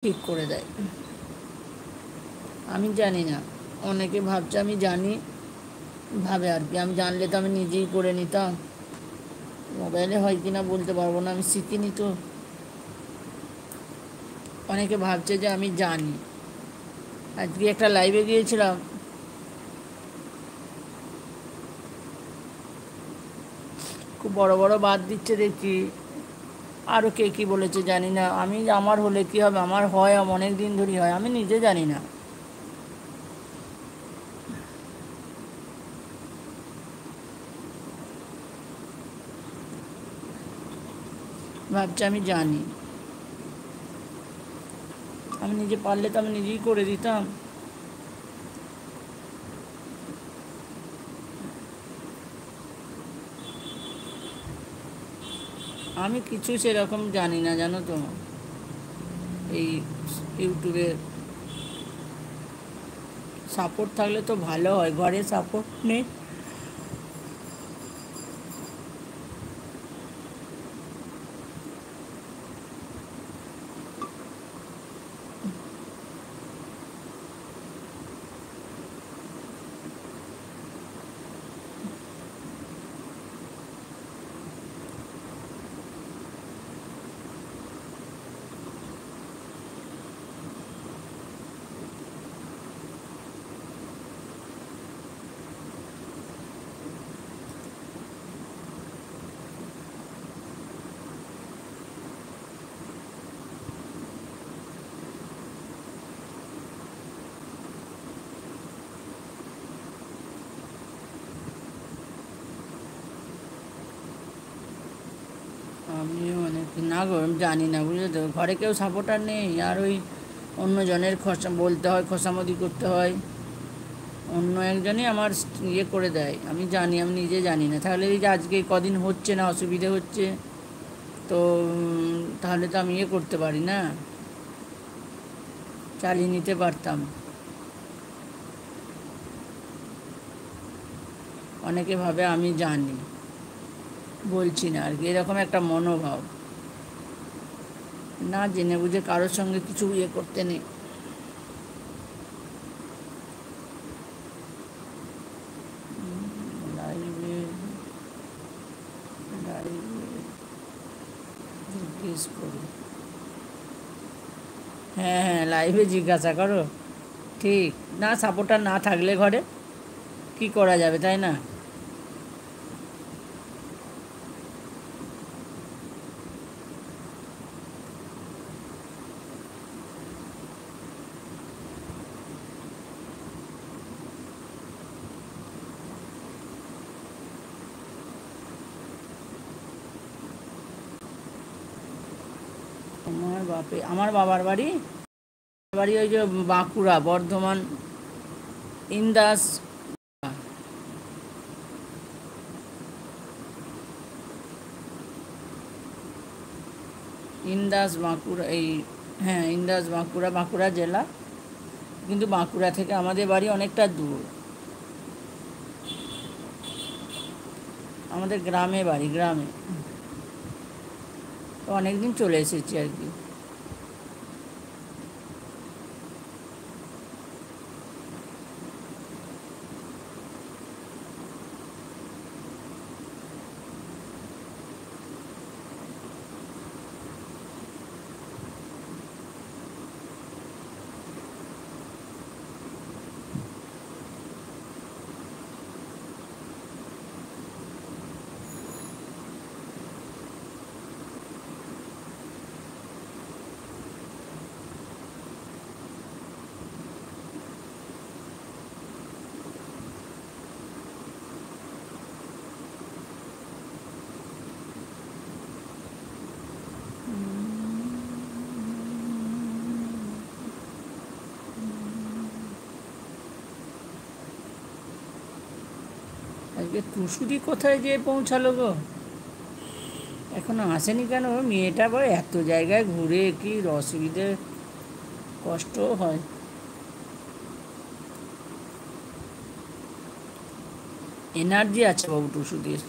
ঠিক করে দেয়। আমি জানি না, অনেকে ভাবছে আমি জানি, ভাবে আর কি। আমি জানলে তো আমি নিজেই করে নিতাম। মোবাইলে হয় কিনা বলতে পারবো না, আমি শিখিনি তো। অনেকে ভাবছে যে আমি জানি। আজকে একটা লাইভে গিয়েছিলাম, খুব বড় বড় বাদ দিচ্ছে দেখছি। আরও কে কী বলেছে জানি না। আমি আমার হলে কী হবে, আমার হয়, অনেক দিন ধরেই হয়, আমি নিজে জানি না। ভাবছে আমি জানি। আমি নিজে পারলে তো আমি নিজেই করে দিতাম। আমি কিছু সেরকম জানি না, জানো তো। এই ইউটিউবে সাপোর্ট থাকলে তো ভালো হয়, ঘরে সাপোর্ট নেই। আমিও অনেক না গো, আমি জানি না, বুঝলে তো। ঘরে কেউ সাপোর্টার নেই, আর ওই অন্যজনের বলতে হয়, খোসামদি করতে হয়। অন্য একজনই আমার ইয়ে করে দেয়। আমি জানি, আমি নিজে জানি না। তাহলে এই যে আজকে কদিন হচ্ছে না, অসুবিধে হচ্ছে, তো তাহলে তো আমি ইয়ে করতে পারি না, চালিয়ে নিতে পারতাম। অনেকে ভাবে আমি জানি, বলছি না আর কি, এরকম একটা মনোভাব। না জেনে বুঝে কারোর সঙ্গে কিছু ইয়ে করতে নেই। লাইভে লাইভে জিজ্ঞেস করি। হ্যাঁ হ্যাঁ, লাইভে জিজ্ঞাসা করো। ঠিক। না, সাপোর্টার না থাকলে ঘরে কি করা যাবে, তাই না? আমার বাবার বাড়ি, বাড়ি ওই যে বাঁকুড়া, বর্ধমান, ইন্দাস। ইন্দাস বাঁকুড়া, এই, হ্যাঁ ইন্দাস বাঁকুড়া, বাঁকুড়া জেলা। কিন্তু বাঁকুড়া থেকে আমাদের বাড়ি অনেকটা দূর। আমাদের গ্রামে বাড়ি, গ্রামে। তো অনেক দিন চলে এসেছি আর কি। আজকে টুসুরি কোথায় যেয়ে পৌঁছালো গো, এখনো আসেনি কেন? মেয়েটা আবার এত জায়গায় ঘুরে, কি অসুবিধে, কষ্টও হয়। এনার্জি আছে বাবু টুসুদির।